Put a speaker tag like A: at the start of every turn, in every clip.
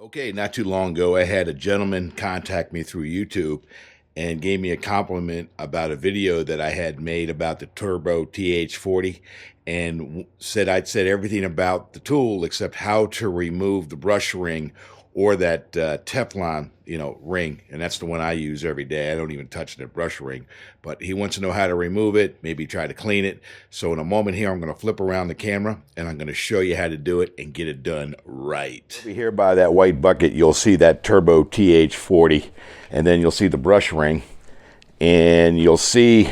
A: Okay, not too long ago, I had a gentleman contact me through YouTube and gave me a compliment about a video that I had made about the Turbo TH40 and said I'd said everything about the tool except how to remove the brush ring or that Teflon, ring. And that's the one I use every day. I don't even touch the brush ring. But he wants to know how to remove it, maybe try to clean it. So in a moment here, I'm going to flip around the camera and I'm going to show you how to do it and get it done right. Over here by that white bucket, you'll see that Turbo TH40. And then you'll see the brush ring. And you'll see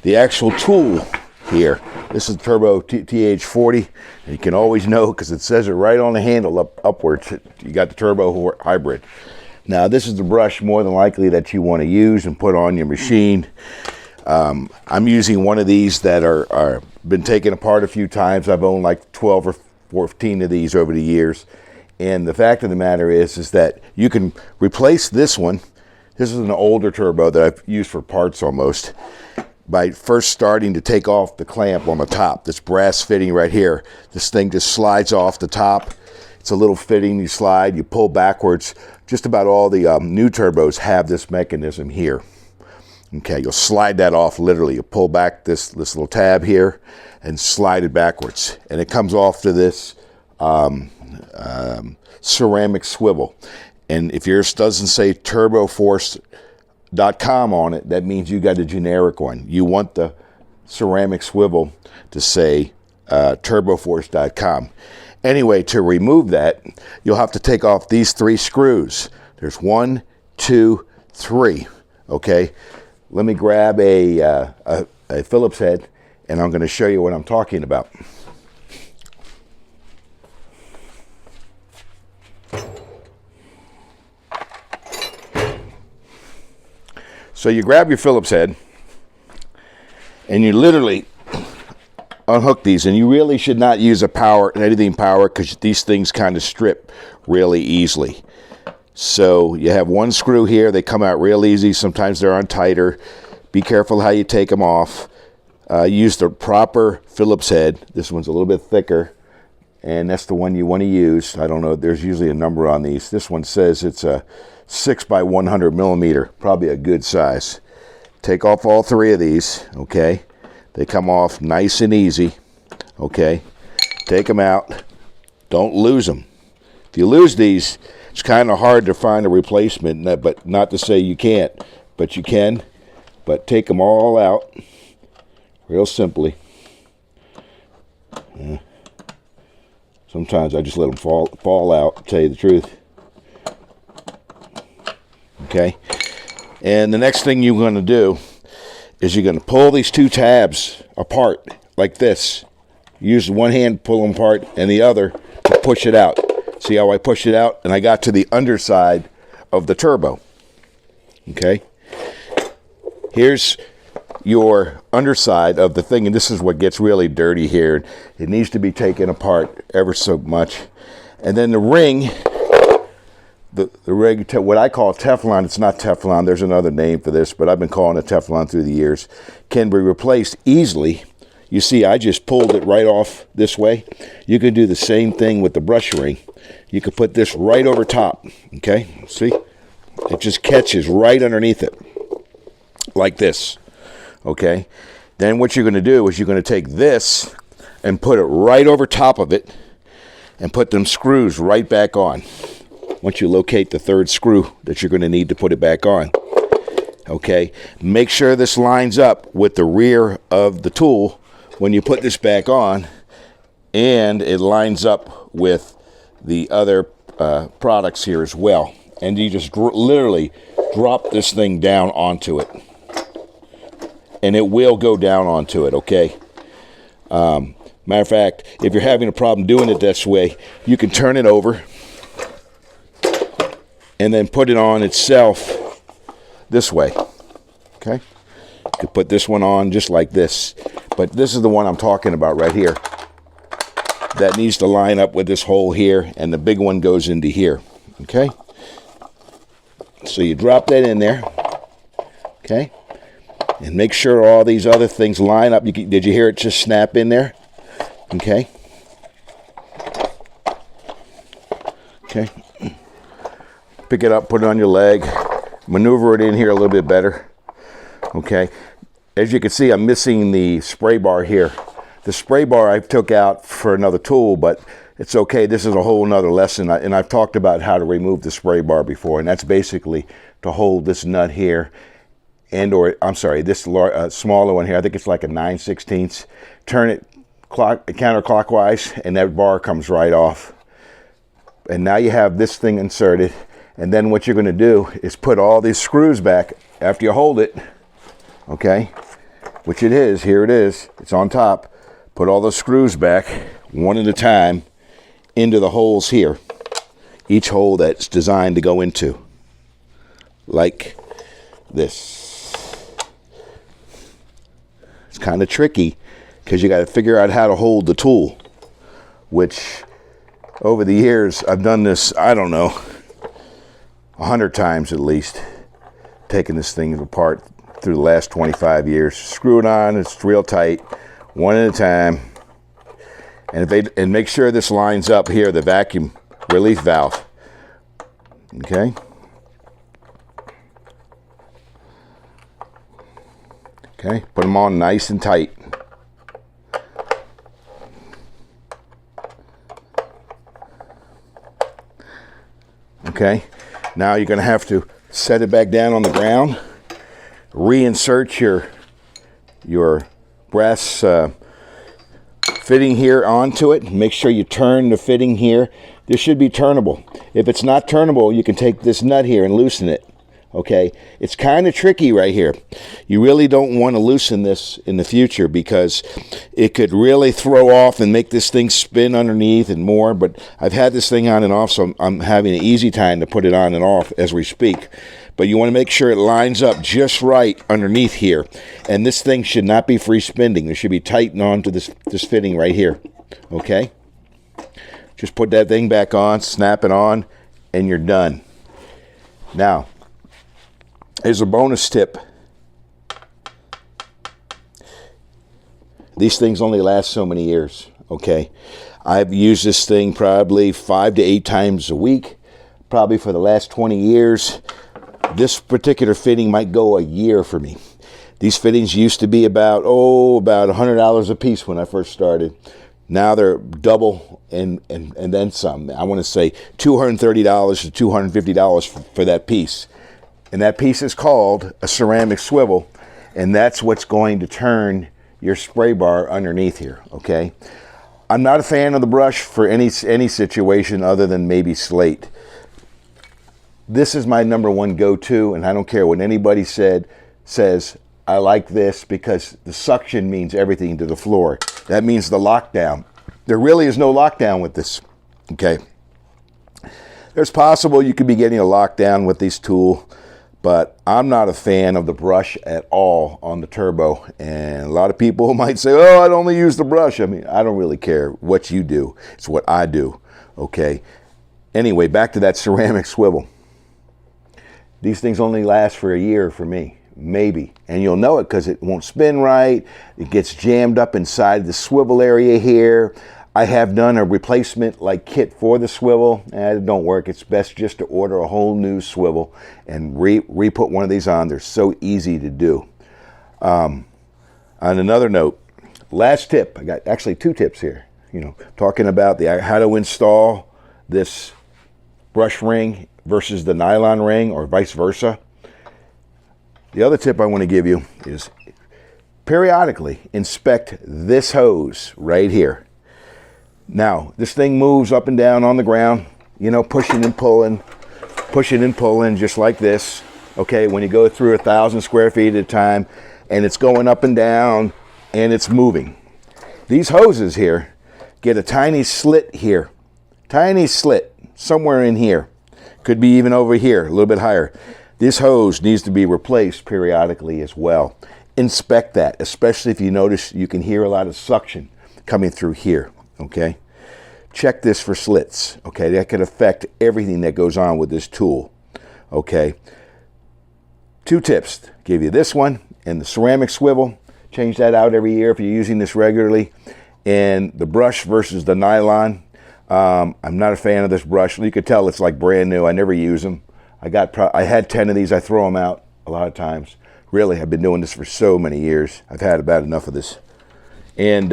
A: the actual tool here. This is Turbo TH40, and you can always know because it says it right on the handle upwards. You got the Turbo Hybrid. Now this is the brush more than likely that you want to use and put on your machine. I'm using one of these that are been taken apart a few times. I've owned like 12 or 14 of these over the years, and the fact of the matter is that you can replace this one. This is an older turbo that I've used for parts almost, by first starting to take off the clamp on the top, this brass fitting right here. This thing just slides off the top. It's a little fitting, you slide, you pull backwards. Just about all the new turbos have this mechanism here. Okay, you'll slide that off literally. You pull back this little tab here and slide it backwards. And it comes off to this ceramic swivel. And if yours doesn't say TurboForce.com on it, that means you got a generic one. You want the ceramic swivel to say TurboForce.com. Anyway, to remove that, you'll have to take off these 3 screws. There's 1, 2, 3. Okay, let me grab a Phillips head, and I'm going to show you what I'm talking about. So you grab your Phillips head and you literally unhook these, and you really should not use anything power because these things kind of strip really easily. So you have 1 screw here. They come out real easy. Sometimes they're on tighter. Be careful how you take them off. Use the proper Phillips head. This one's a little bit thicker, and that's the one you want to use. I don't know. There's usually a number on these. This one says it's a 6 by 100 millimeter, probably a good size. Take off all 3 of these, okay? They come off nice and easy, okay? Take them out. Don't lose them. If you lose these, it's kind of hard to find a replacement, but not to say you can't, but you can. But take them all out real simply. Sometimes I just let them fall out, to tell you the truth. Okay, and the next thing you're going to do is you're going to pull these 2 tabs apart like this. Use one hand to pull them apart and the other to push it out. See how I push it out? And I got to the underside of the turbo. Okay, here's your underside of the thing, and this is what gets really dirty here. It needs to be taken apart ever so much. And then the ring, the rig, what I call Teflon, it's not Teflon, there's another name for this, but I've been calling it Teflon through the years, can be replaced easily. You see, I just pulled it right off this way. You can do the same thing with the brush ring. You can put this right over top, okay? See? It just catches right underneath it, like this, okay? Then what you're going to do is you're going to take this and put it right over top of it and put them screws right back on. Once you locate the 3rd screw that you're going to need to put it back on. Okay, make sure this lines up with the rear of the tool when you put this back on, and it lines up with the other products here as well. And you just literally drop this thing down onto it, and it will go down onto it, okay? Matter of fact, if you're having a problem doing it this way, you can turn it over and then put it on itself this way, okay? You could put this one on just like this, but this is the one I'm talking about right here. That needs to line up with this hole here, and the big one goes into here, okay? So you drop that in there, okay? And make sure all these other things line up. Did you hear it just snap in there? Okay. Okay. Pick it up, put it on your leg, maneuver it in here a little bit better. Okay. As you can see, I'm missing the spray bar here. The spray bar I took out for another tool, but it's okay. This is a whole nother lesson, and I've talked about how to remove the spray bar before, and that's basically to hold this nut here, and or I'm sorry, this smaller one here. I think it's like a 9/16. Turn it counterclockwise, and that bar comes right off. And now you have this thing inserted, and then what you're going to do is put all these screws back after you hold it. Okay, which it is. Here it is. It's on top. Put all the screws back one at a time into the holes here. Each hole that's designed to go into. Like this. It's kind of tricky because you got to figure out how to hold the tool. Which, over the years, I've done this, I don't know, 100 times at least. Taking this thing apart through the last 25 years. Screw it on, it's real tight. One at a time, and make sure this lines up here, the vacuum relief valve. Okay. Okay, put them on nice and tight. Okay, now you're going to have to set it back down on the ground, reinsert your brass fitting here onto it. Make sure you turn the fitting here. This should be turnable. If it's not turnable, you can take this nut here and loosen it. Okay, it's kind of tricky right here. You really don't want to loosen this in the future because it could really throw off and make this thing spin underneath and more. But I've had this thing on and off, so I'm having an easy time to put it on and off as we speak. But you want to make sure it lines up just right underneath here. And this thing should not be free spinning. It should be tightened onto this fitting right here. Okay? Just put that thing back on, snap it on, and you're done. Now, here's a bonus tip. These things only last so many years. Okay? I've used this thing probably 5 to 8 times a week. Probably for the last 20 years. This particular fitting might go a year for me. These fittings used to be about $100 a piece when I first started. Now they're double and then some. I want to say $230 to $250 for that piece. And that piece is called a ceramic swivel, and that's what's going to turn your spray bar underneath here, okay? I'm not a fan of the brush for any situation other than maybe slate. This is my number one go-to, and I don't care what anybody says. I like this because the suction means everything to the floor. That means the lockdown. There really is no lockdown with this, okay? There's possible you could be getting a lockdown with this tool, but I'm not a fan of the brush at all on the Turbo. And a lot of people might say, oh, I'd only use the brush. I mean, I don't really care what you do. It's what I do, okay? Anyway, back to that ceramic swivel. These things only last for a year for me, maybe. And you'll know it because it won't spin right. It gets jammed up inside the swivel area here. I have done a replacement like kit for the swivel, and it don't work. It's best just to order a whole new swivel and re-put one of these on. They're so easy to do. On another note, last tip. I got actually 2 tips here. You know, talking about how to install this brush ring versus the nylon ring or vice versa. The other tip I want to give you is periodically inspect this hose right here. Now, this thing moves up and down on the ground, you know, pushing and pulling just like this. Okay, when you go through 1,000 square feet at a time and it's going up and down and it's moving. These hoses here get a tiny slit here, tiny slit somewhere in here. Could be even over here, a little bit higher. This hose needs to be replaced periodically as well. Inspect that, especially if you notice you can hear a lot of suction coming through here, okay? Check this for slits, okay? That could affect everything that goes on with this tool, okay? 2 tips. Give you this one and the ceramic swivel. Change that out every year if you're using this regularly. And the brush versus the nylon.
B: I'm not a fan of this brush. You could tell it's like brand new. I never use them. I had 10 of these. I throw them out a lot of times. Really, I've been doing this for so many years. I've had about enough of this. And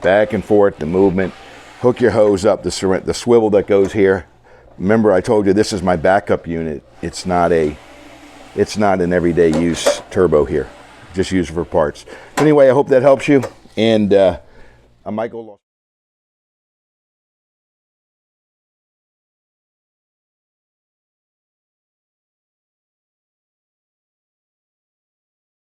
B: back and forth, the movement. Hook your hose up, the swivel that goes here. Remember, I told you this is my backup unit. It's not an everyday use turbo here. Just use it for parts. Anyway, I hope that helps you. And I might go.